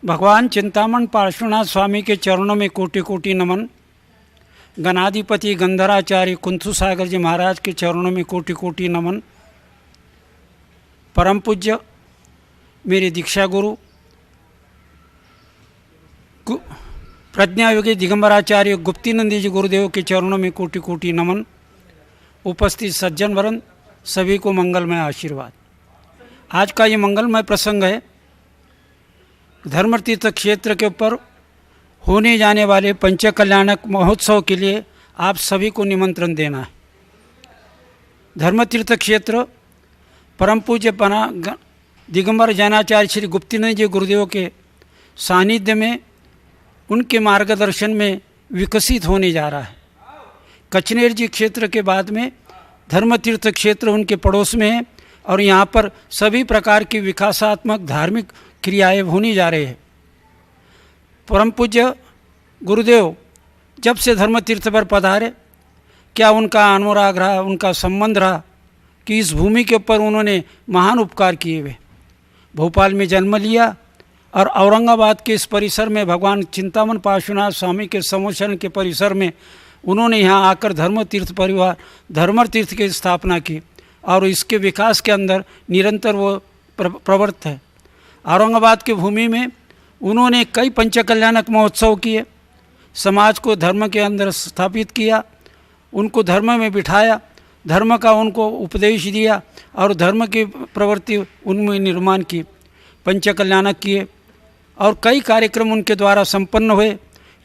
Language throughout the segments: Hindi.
भगवान चिंतामण पार्श्वनाथ स्वामी के चरणों में कोटि कोटि नमन। गणाधिपति गंधराचार्य कुंथु सागर जी महाराज के चरणों में कोटि कोटि नमन। परम पूज्य मेरे दीक्षा गुरु प्रज्ञायोगी दिगंबराचार्य गुप्तीनंदी जी गुरुदेव के चरणों में कोटि कोटि नमन। उपस्थित सज्जन वरण सभी को मंगलमय आशीर्वाद। आज का ये मंगलमय प्रसंग है धर्मतीर्थ क्षेत्र के ऊपर होने जाने वाले पंचकल्याणक महोत्सव के लिए आप सभी को निमंत्रण देना है। धर्मतीर्थ क्षेत्र परम पूज्य पना दिगंबर जैनाचार्य श्री गुप्तीनंद जी गुरुदेव के सानिध्य में उनके मार्गदर्शन में विकसित होने जा रहा है। कचनेर जी क्षेत्र के बाद में धर्मतीर्थ क्षेत्र उनके पड़ोस में है और यहाँ पर सभी प्रकार की विकासात्मक धार्मिक क्रियाएं होने जा रहे हैं। परम पूज्य गुरुदेव जब से धर्मतीर्थ पर पधारे, क्या उनका अनुराग रहा, उनका संबंध रहा कि इस भूमि के ऊपर उन्होंने महान उपकार किए हुए। भोपाल में जन्म लिया और औरंगाबाद के इस परिसर में भगवान चिंतामण पार्श्वनाथ स्वामी के समोचन के परिसर में उन्होंने यहाँ आकर धर्मतीर्थ परिवार धर्मतीर्थ की स्थापना की और इसके विकास के अंदर निरंतर वो प्रवृत्त है। औरंगाबाद की भूमि में उन्होंने कई पंचकल्याणक महोत्सव किए, समाज को धर्म के अंदर स्थापित किया, उनको धर्म में बिठाया, धर्म का उनको उपदेश दिया और धर्म की प्रवृत्ति उनमें निर्माण की, पंचकल्याणक किए और कई कार्यक्रम उनके द्वारा संपन्न हुए।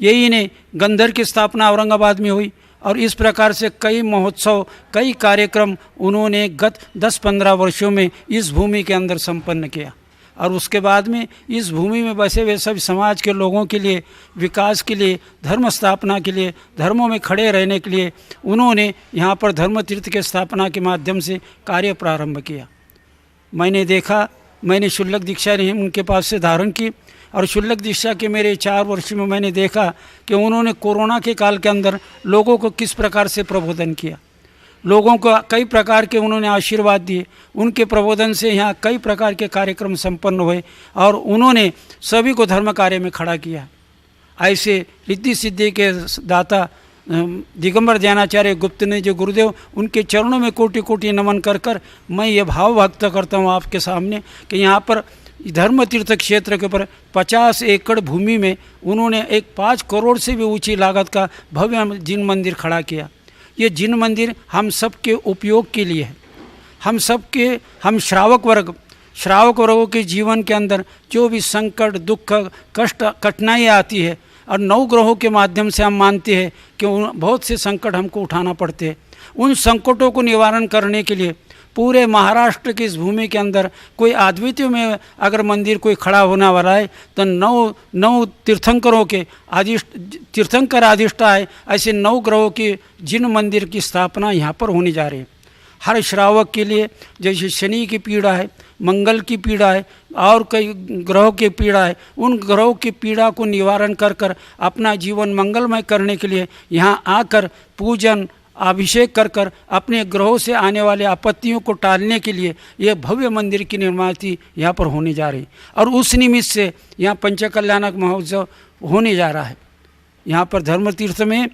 यही नहीं, गंधर की स्थापना औरंगाबाद में हुई और इस प्रकार से कई महोत्सव कई कार्यक्रम उन्होंने गत 10-15 वर्षों में इस भूमि के अंदर संपन्न किया और उसके बाद में इस भूमि में बसे हुए सभी समाज के लोगों के लिए विकास के लिए, धर्म स्थापना के लिए, धर्मों में खड़े रहने के लिए उन्होंने यहाँ पर धर्मतीर्थ के स्थापना के माध्यम से कार्य प्रारंभ किया। मैंने देखा, मैंने शुल्लक दीक्षा उनके पास से धारण की और शुल्लक दीक्षा के मेरे 4 वर्ष में मैंने देखा कि उन्होंने कोरोना के काल के अंदर लोगों को किस प्रकार से प्रबोधन किया, लोगों को कई प्रकार के उन्होंने आशीर्वाद दिए। उनके प्रबोधन से यहाँ कई प्रकार के कार्यक्रम संपन्न हुए और उन्होंने सभी को धर्म कार्य में खड़ा किया। ऐसे रिद्धि सिद्धि के दाता दिगंबर जैनाचार्य गुप्तीनंद जी गुरुदेव उनके चरणों में कोटि कोटि नमन कर कर मैं ये भाव व्यक्त करता हूँ आपके सामने कि यहाँ पर धर्मतीर्थ क्षेत्र के ऊपर 50 एकड़ भूमि में उन्होंने एक 5 करोड़ से भी ऊंची लागत का भव्य जिन मंदिर खड़ा किया। ये जिन मंदिर हम सब के उपयोग के लिए है। हम श्रावक वर्गों के जीवन के अंदर जो भी संकट, दुख, कष्ट, कठिनाई आती है और 9 ग्रहों के माध्यम से हम मानते हैं कि बहुत से संकट हमको उठाना पड़ते हैं। उन संकटों को निवारण करने के लिए पूरे महाराष्ट्र की इस भूमि के अंदर कोई अद्वितीय में अगर मंदिर कोई खड़ा होने वाला है तो 9 तीर्थंकरों के तीर्थंकर अधिष्ठा है ऐसे 9 ग्रहों की जिन मंदिर की स्थापना यहाँ पर होने जा रही है। हर श्रावक के लिए जैसे शनि की पीड़ा है, मंगल की पीड़ा है और कई ग्रहों की पीड़ा है, उन ग्रहों की पीड़ा को निवारण कर कर अपना जीवन मंगलमय करने के लिए यहाँ आकर पूजन अभिषेक कर कर अपने ग्रहों से आने वाले आपत्तियों को टालने के लिए यह भव्य मंदिर की निर्माति यहाँ पर होने जा रही और उस निमित्त से यहाँ पंचकल्याणक महोत्सव होने जा रहा है। यहाँ पर धर्मतीर्थ में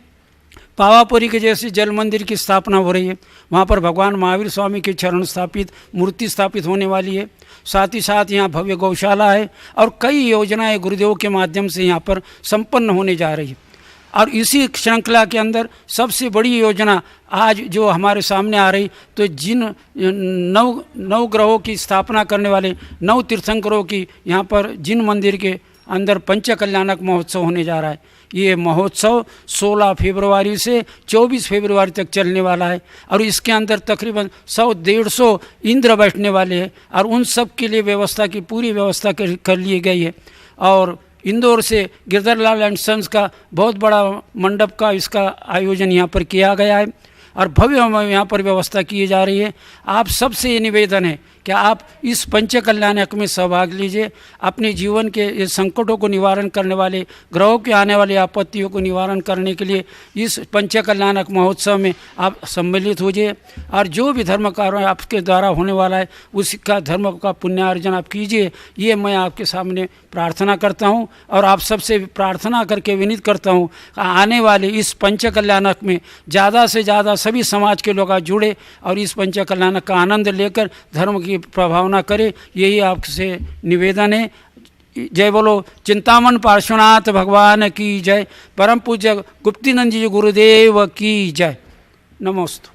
पावापुरी के जैसे जल मंदिर की स्थापना हो रही है। वहाँ पर भगवान महावीर स्वामी की चरण स्थापित मूर्ति स्थापित होने वाली है। साथ ही साथ यहाँ भव्य गौशाला है और कई योजनाएं गुरुदेव के माध्यम से यहाँ पर संपन्न होने जा रही है। और इसी श्रृंखला के अंदर सबसे बड़ी योजना आज जो हमारे सामने आ रही तो जिन 9 ग्रहों की स्थापना करने वाले 9 तीर्थंकरों की यहाँ पर जिन मंदिर के अंदर पंचकल्याणक महोत्सव होने जा रहा है। ये महोत्सव 16 फरवरी से 24 फरवरी तक चलने वाला है और इसके अंदर तकरीबन 100-150 इंद्र बैठने वाले हैं और उन सब के लिए व्यवस्था की पूरी व्यवस्था कर ली गई है। और इंदौर से गिरधरलाल एंड सन्स का बहुत बड़ा मंडप का इसका आयोजन यहाँ पर किया गया है और भव्य यहाँ पर व्यवस्था की जा रही है। आप सबसे ये निवेदन है कि आप इस पंच कल्याणक में सहभाग लीजिए। अपने जीवन के ये संकटों को निवारण करने वाले, ग्रहों के आने वाली आपत्तियों को निवारण करने के लिए इस पंच कल्याणक महोत्सव में आप सम्मिलित होइए और जो भी धर्म कार्य आपके द्वारा होने वाला है उसका धर्म का पुण्यार्जन आप कीजिए। ये मैं आपके सामने प्रार्थना करता हूँ और आप सबसे प्रार्थना करके विनीत करता हूँ आने वाले इस पंच कल्याणक में ज़्यादा से ज़्यादा सभी समाज के लोग जुड़े और इस पंच कल्याणक का आनंद लेकर धर्म की प्रभावना करें, यही आपसे निवेदन है। जय बोलो चिंतामन पार्श्वनाथ भगवान की जय। परम पूज्य गुप्तीनंद जी गुरुदेव की जय। नमोस्तु।